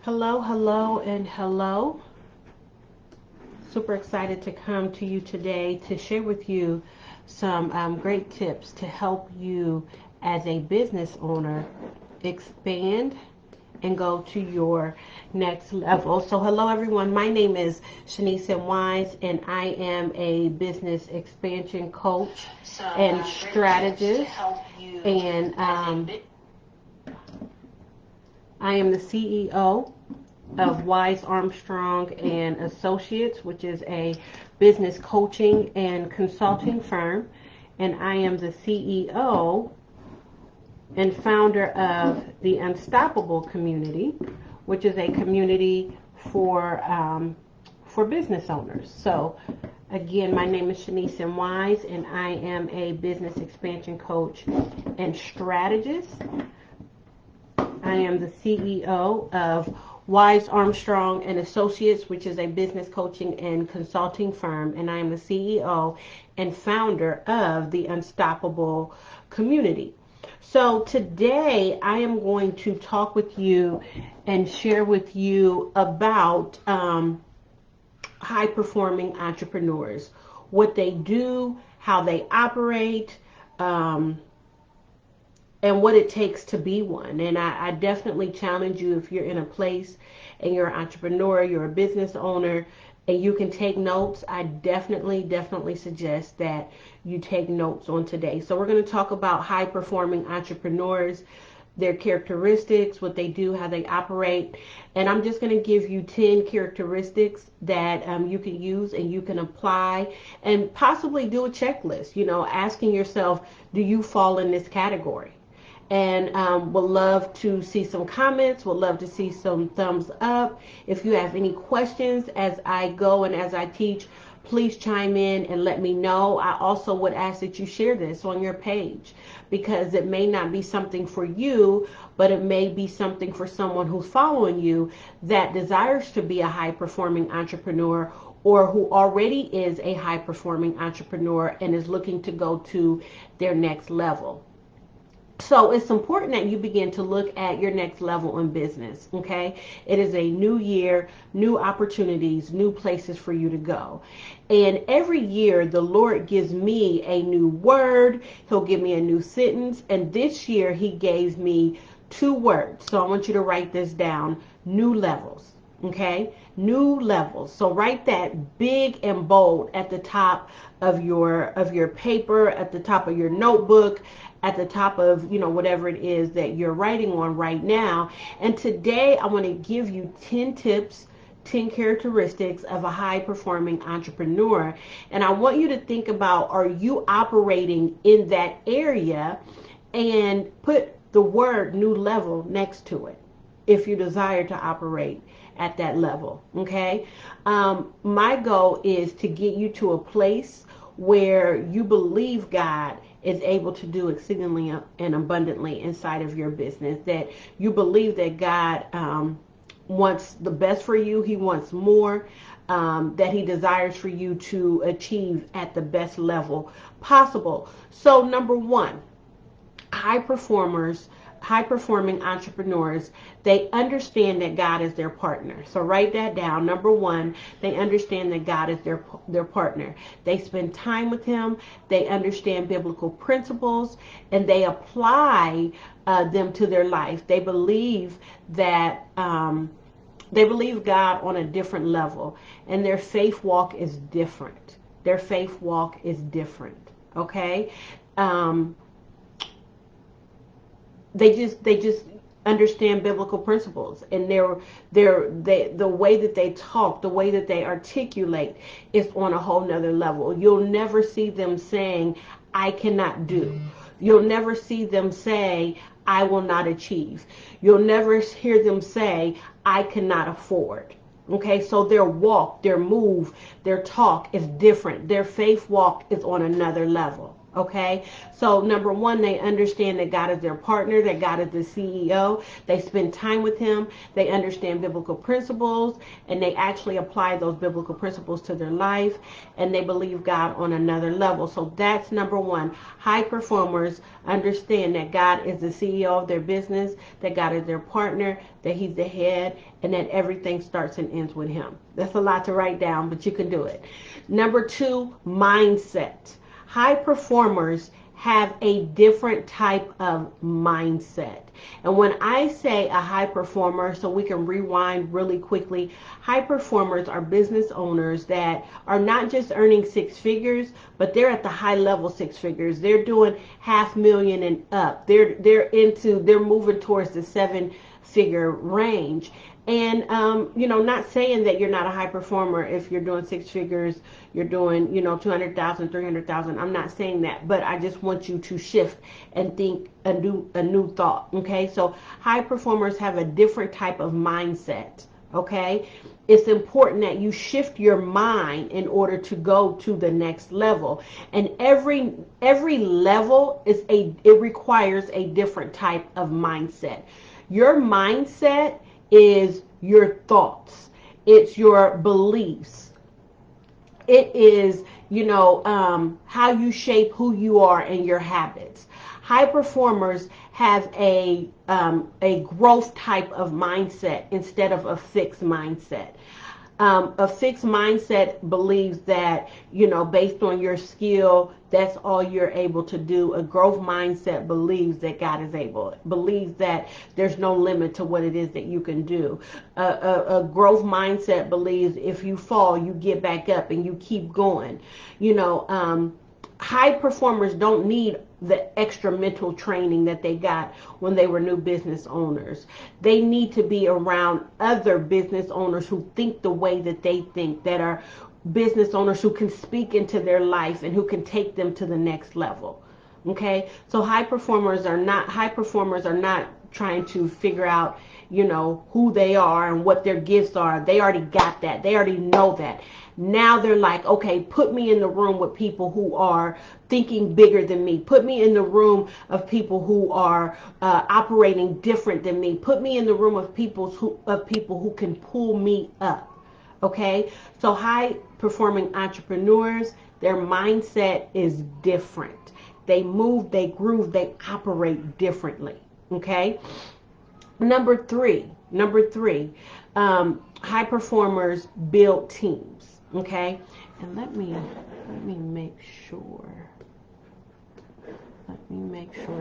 Hello, hello, and hello. Super excited to come to you today to share with you some great tips to help you as a business owner expand and go to your next level. So hello everyone, my name is Shanice Wise and I am a business expansion coach and strategist, and I am the CEO of Wise Armstrong and Associates, which is a business coaching and consulting firm, and I am the CEO and founder of the Unstoppable community, which is a community for business owners. So again, my name is Shanice Wise and I am a business expansion coach and strategist. I am the CEO of Wise Armstrong and Associates, which is a business coaching and consulting firm, and I am the CEO and founder of the Unstoppable community. So today I am going to talk with you and share with you about high performing entrepreneurs, what they do, how they operate, and what it takes to be one. And I definitely challenge you, if you're in a place and you're an entrepreneur, you're a business owner, and you can take notes, I definitely suggest that you take notes on today. So we're going to talk about high performing entrepreneurs, their characteristics, what they do, how they operate. And I'm just going to give you 10 characteristics that you can use and you can apply and possibly do a checklist, asking yourself, do you fall in this category? And would love to see some comments, would love to see some thumbs up. If you have any questions as I go and as I teach, please chime in and let me know. I also would ask that you share this on your page, because it may not be something for you, but it may be something for someone who's following you that desires to be a high performing entrepreneur, or who already is a high performing entrepreneur and is looking to go to their next level. So it's important that you begin to look at your next level in business, okay? It is a new year, new opportunities, new places for you to go. And every year, the Lord gives me a new word. He'll give me a new sentence. And this year, he gave me 2 words. So I want you to write this down: new levels, okay? New levels. So write that big and bold at the top of your paper, at the top of your notebook, at the top of, whatever it is that you're writing on right now. And today I want to give you 10 tips, 10 characteristics of a high performing entrepreneur. And I want you to think about, are you operating in that area? And put the word new level next to it if you desire to operate at that level. Okay. My goal is to get you to a place where you believe God is able to do exceedingly and abundantly inside of your business, that you believe that God wants the best for you. He wants more, that he desires for you to achieve at the best level possible. So number 1, high performing entrepreneurs, they understand that God is their partner. So write that down. Number 1, they understand that God is their partner. They spend time with him. They understand biblical principles and they apply them to their life. They believe that they believe God on a different level, and their faith walk is different. Their faith walk is different. Okay. They just understand biblical principles, and the way that they talk, the way that they articulate is on a whole nother level. You'll never see them saying, I cannot do. You'll never see them say, I will not achieve. You'll never hear them say, I cannot afford. Okay, so their walk, their move, their talk is different. Their faith walk is on another level. Okay, so number one, they understand that God is their partner, that God is the CEO. They spend time with Him. They understand biblical principles, and they actually apply those biblical principles to their life, and they believe God on another level. So that's number one. High performers understand that God is the CEO of their business, that God is their partner, that He's the head, and that everything starts and ends with Him. That's a lot to write down, but you can do it. Number two, mindset. High performers have a different type of mindset. And when I say a high performer, so we can rewind really quickly, high performers are business owners that are not just earning six figures, but they're at the high level six figures. They're doing $500,000 and up. They're moving towards the 7-figure range. And, not saying that you're not a high performer if you're doing six figures, you're doing, 200,000, 300,000. I'm not saying that, but I just want you to shift and think a new thought. Okay. So high performers have a different type of mindset. Okay. It's important that you shift your mind in order to go to the next level. And every level it requires a different type of mindset. Your mindset is your thoughts. It's your beliefs. It is, how you shape who you are and your habits. High performers have a growth type of mindset instead of a fixed mindset. A fixed mindset believes that, based on your skill, that's all you're able to do. A growth mindset believes that God is able, believes that there's no limit to what it is that you can do. A growth mindset believes if you fall, you get back up and you keep going. High performers don't need the extra mental training that they got when they were new business owners. They need to be around other business owners who think the way that they think, that are business owners who can speak into their life and who can take them to the next level. Okay, so high performers are not trying to figure out, who they are and what their gifts are. They already got that. They already know that. Now they're like, okay, put me in the room with people who are thinking bigger than me. Put me in the room of people who are operating different than me. Put me in the room of people who can pull me up. Okay, so high performing entrepreneurs, their mindset is different. They move, they groove, they operate differently. Okay. Number three, high performers build teams. Okay, and let me make sure.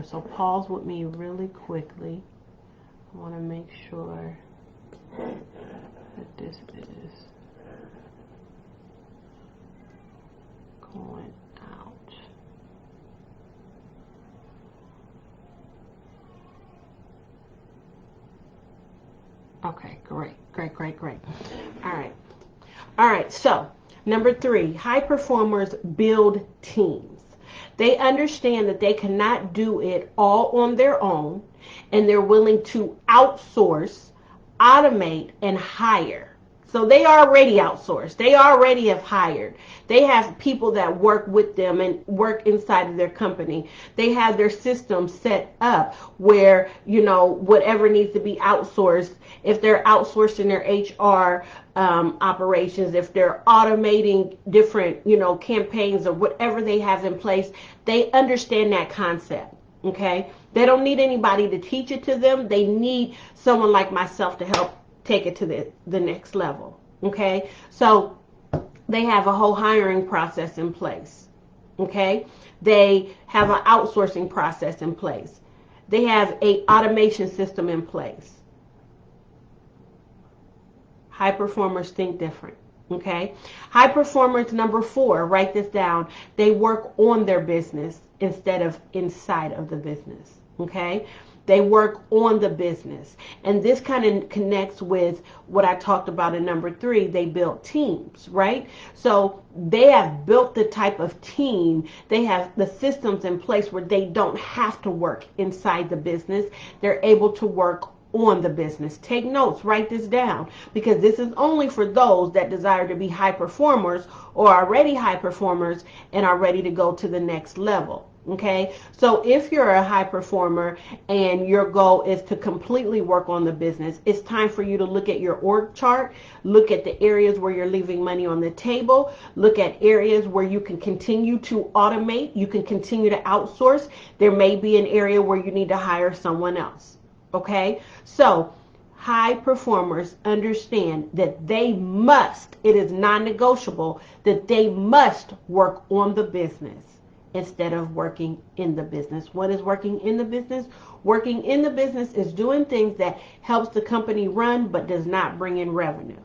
So pause with me really quickly. I want to make sure that this is going out. Okay, great. All right, so number three, high performers build teams. They understand that they cannot do it all on their own, and they're willing to outsource, automate, and hire. So they already outsourced. They already have hired. They have people that work with them and work inside of their company. They have their system set up where, whatever needs to be outsourced, if they're outsourcing their HR operations, if they're automating different, campaigns or whatever they have in place, they understand that concept. Okay. They don't need anybody to teach it to them. They need someone like myself to help take it to the next level. Okay, so they have a whole hiring process in place. Okay, they have an outsourcing process in place. They have a automation system in place. High performers think different. Okay, high performers, number 4, write this down. They work on their business instead of inside of the business. Okay, they work on the business. And this kind of connects with what I talked about in number 3. They build teams, right? So they have built the type of team. They have the systems in place where they don't have to work inside the business. They're able to work on the business. Take notes, write this down, because this is only for those that desire to be high performers or already high performers and are ready to go to the next level. Okay, so if you're a high performer and your goal is to completely work on the business, it's time for you to look at your org chart, look at the areas where you're leaving money on the table, look at areas where you can continue to automate, you can continue to outsource. There may be an area where you need to hire someone else. Okay, so high performers understand that they must, it is non-negotiable, that they must work on the business instead of working in the business. What is working in the business? Working in the business is doing things that helps the company run but does not bring in revenue.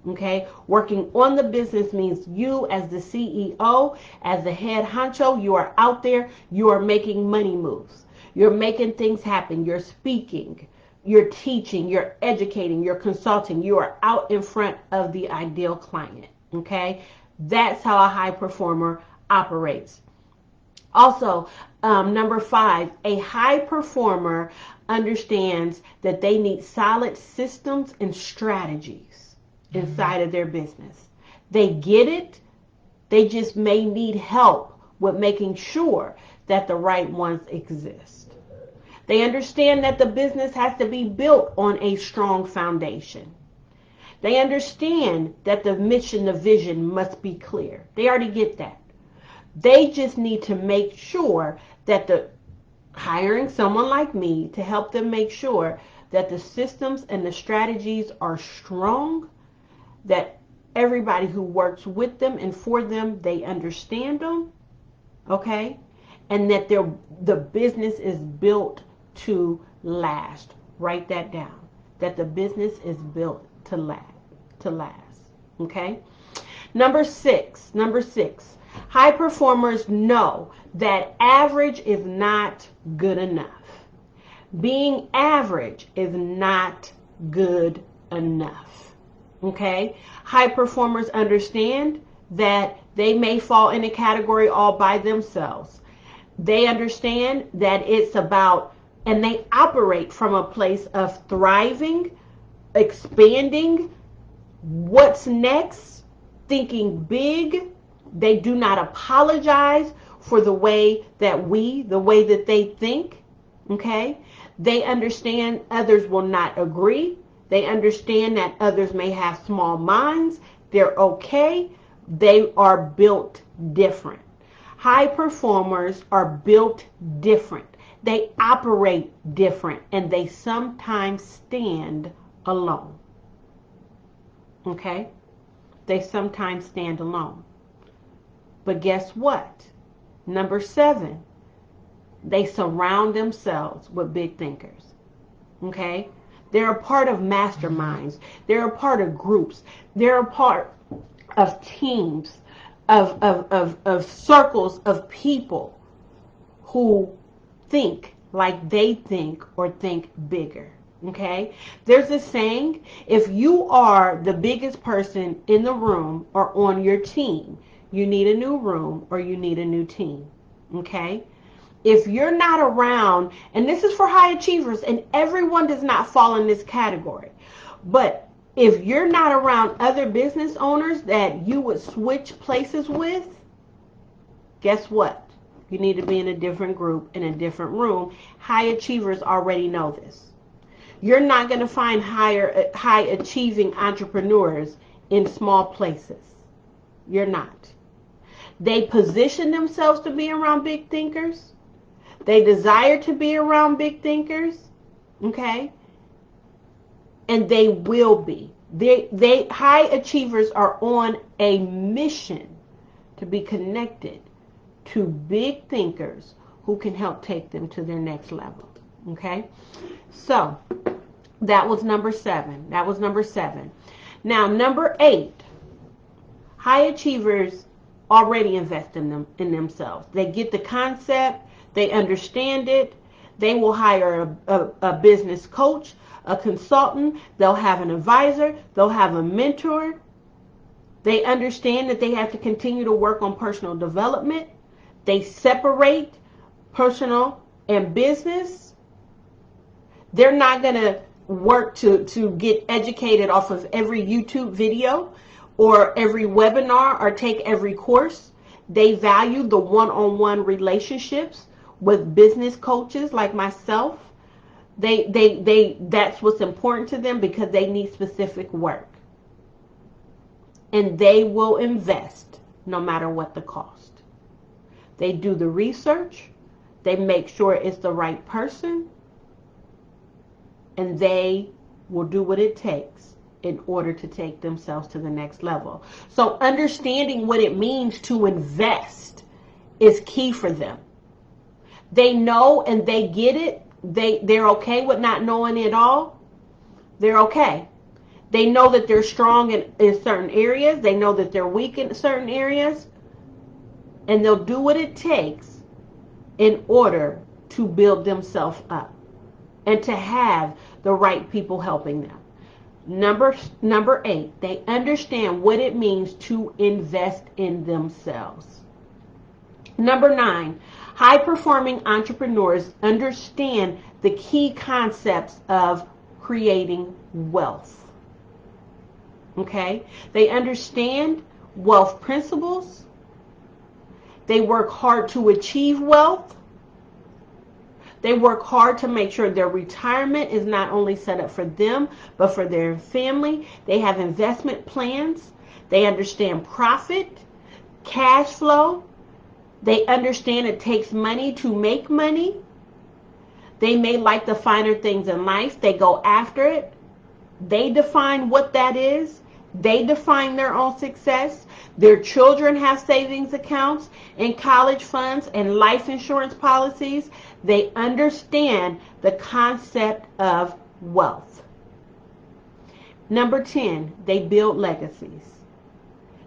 Okay? Working on the business means you as the CEO, as the head honcho, you are out there, you are making money moves. You're making things happen. You're speaking, you're teaching, you're educating, you're consulting. You are out in front of the ideal client. Okay? That's how a high performer operates. Also, number 5, a high performer understands that they need solid systems and strategies inside of their business. They get it. They just may need help with making sure that the right ones exist. They understand that the business has to be built on a strong foundation. They understand that the mission, the vision must be clear. They already get that. They just need to make sure that hiring someone like me to help them make sure that the systems and the strategies are strong, that everybody who works with them and for them, they understand them, okay? And that the business is built to last. Write that down. That the business is built to last, okay? Number six. High performers know that average is not good enough. Being average is not good enough. Okay? High performers understand that they may fall in a category all by themselves. They understand that it's about, and they operate from a place of thriving, expanding, what's next, thinking big. They do not apologize for the way that they think, okay? They understand others will not agree. They understand that others may have small minds. They're okay. They are built different. High performers are built different. They operate different, and they sometimes stand alone, okay? They sometimes stand alone. But guess what? Number 7, they surround themselves with big thinkers. Okay? They're a part of masterminds. They're a part of groups. They're a part of teams, of circles of people who think like they think or think bigger. Okay? There's a saying, if you are the biggest person in the room or on your team, you need a new room or you need a new team. Okay? If you're not around, and this is for high achievers, and everyone does not fall in this category, but if you're not around other business owners that you would switch places with, guess what? You need to be in a different group, in a different room. High achievers already know this. You're not going to find high achieving entrepreneurs in small places. You're not. They position themselves to be around big thinkers. They desire to be around big thinkers. Okay? And they will be. They high achievers are on a mission to be connected to big thinkers who can help take them to their next level. Okay? So, that was number 7. Now, number 8. High achievers already invest in themselves. They get the concept. They understand it. They will hire a business coach, a consultant. They'll have an advisor. They'll have a mentor. They understand that they have to continue to work on personal development. They separate personal and business. They're not going to work to get educated off of every YouTube video or every webinar or take every course. They value the one-on-one relationships with business coaches like myself, that's what's important to them because they need specific work. And they will invest no matter what the cost. They do the research. They make sure it's the right person. And they will do what it takes in order to take themselves to the next level. So understanding what it means to invest is key for them. They know and they get it. They're okay with not knowing it all. They're okay. They know that they're strong in certain areas. They know that they're weak in certain areas. And they'll do what it takes in order to build themselves up and to have the right people helping them. Number 8, they understand what it means to invest in themselves. Number 9, high-performing entrepreneurs understand the key concepts of creating wealth. Okay? They understand wealth principles. They work hard to achieve wealth. They work hard to make sure their retirement is not only set up for them, but for their family. They have investment plans. They understand profit, cash flow. They understand it takes money to make money. They may like the finer things in life. They go after it. They define what that is. They define their own success. Their children have savings accounts and college funds and life insurance policies. They understand the concept of wealth. Number 10, they build legacies.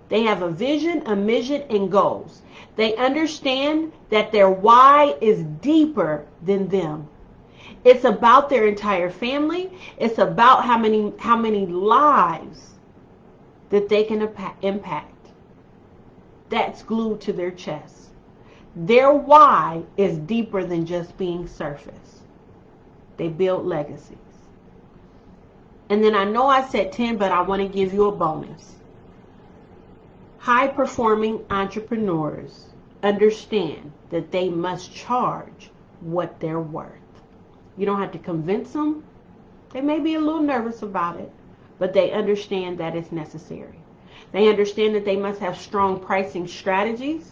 They have a vision, a mission, and goals. They understand that their why is deeper than them. It's about their entire family. It's about how many lives that they can impact. That's glued to their chest. Their why is deeper than just being surface. They build legacies. And then I know I said 10, but I want to give you a bonus. High-performing entrepreneurs understand that they must charge what they're worth. You don't have to convince them. They may be a little nervous about it, but they understand that it's necessary. They understand that they must have strong pricing strategies.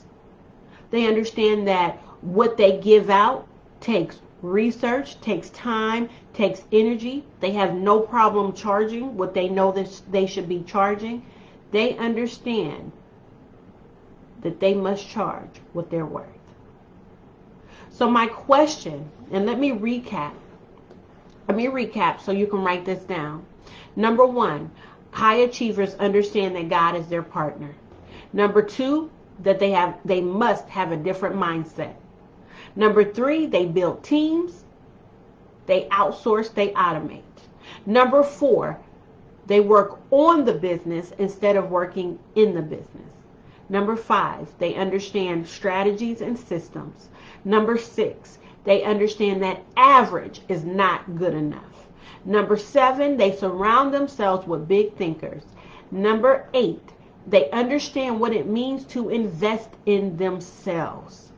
They understand that what they give out takes research, takes time, takes energy. They have no problem charging what they know that they should be charging. They understand that they must charge what they're worth. So my question, and let me recap so you can write this down. Number 1, high achievers understand that God is their partner. Number 2, that they must have a different mindset. Number 3, they build teams. They outsource, they automate. Number 4, they work on the business instead of working in the business. Number 5, they understand strategies and systems. Number 6, they understand that average is not good enough. Number 7, they surround themselves with big thinkers. Number 8, they understand what it means to invest in themselves.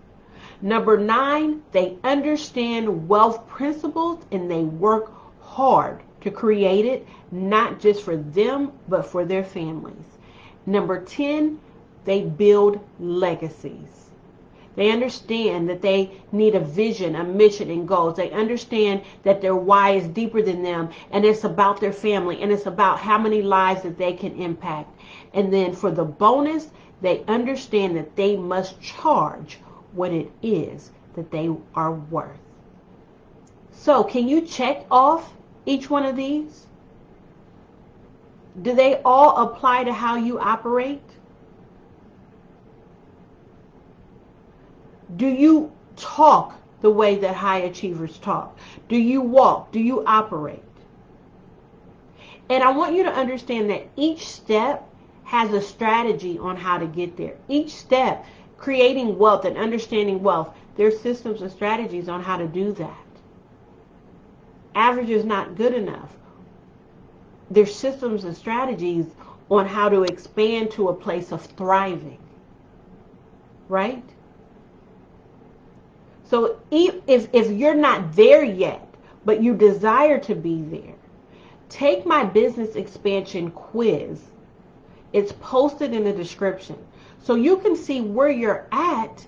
Number 9, they understand wealth principles and they work hard to create it, not just for them, but for their families. Number 10, they build legacies. They understand that they need a vision, a mission, and goals. They understand that their why is deeper than them, and it's about their family, and it's about how many lives that they can impact. And then for the bonus, they understand that they must charge what it is that they are worth. So can you check off each one of these? Do they all apply to how you operate? Do you talk the way that high achievers talk? Do you walk? Do you operate? And I want you to understand that each step has a strategy on how to get there. Each step, creating wealth and understanding wealth, there's systems and strategies on how to do that. Average is not good enough. There's systems and strategies on how to expand to a place of thriving. Right? So if you're not there yet, but you desire to be there, take my business expansion quiz. It's posted in the description. So you can see where you're at,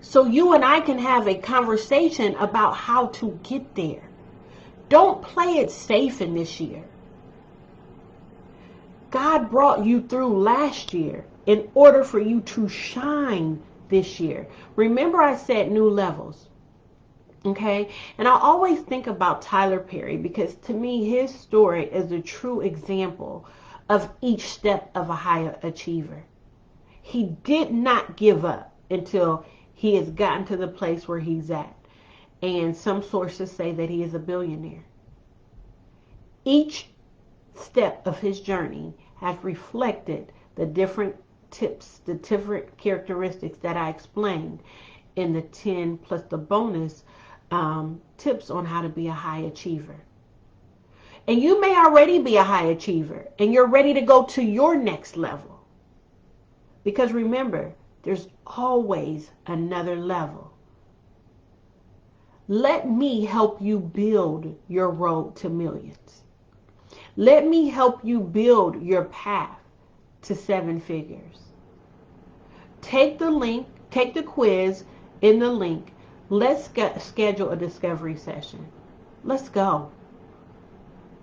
so you and I can have a conversation about how to get there. Don't play it safe in this year. God brought you through last year in order for you to shine this year. Remember I said new levels. Okay? And I always think about Tyler Perry, because to me his story is a true example of each step of a high achiever. He did not give up until he has gotten to the place where he's at. And some sources say that he is a billionaire. Each step of his journey has reflected the different tips, the different characteristics that I explained in the 10 plus the bonus tips on how to be a high achiever. And you may already be a high achiever and you're ready to go to your next level. Because remember, there's always another level. Let me help you build your road to millions. Let me help you build your path to 7 figures. Take the link, take the quiz in the link. Let's schedule a discovery session. Let's go.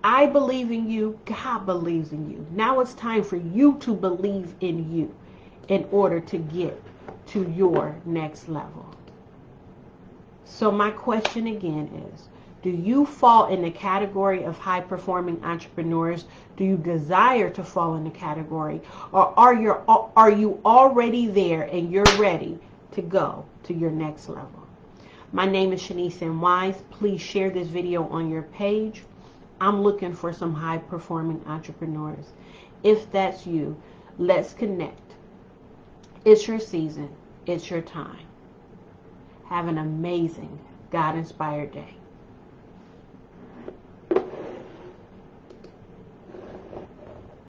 I believe in you. God believes in you. Now it's time for you to believe in you in order to get to your next level. So my question again is, do you fall in the category of high-performing entrepreneurs? Do you desire to fall in the category? Or are you already there and you're ready to go to your next level? My name is Shanice N. Wise. Please share this video on your page. I'm looking for some high-performing entrepreneurs. If that's you, let's connect. It's your season. It's your time. Have an amazing God-inspired day.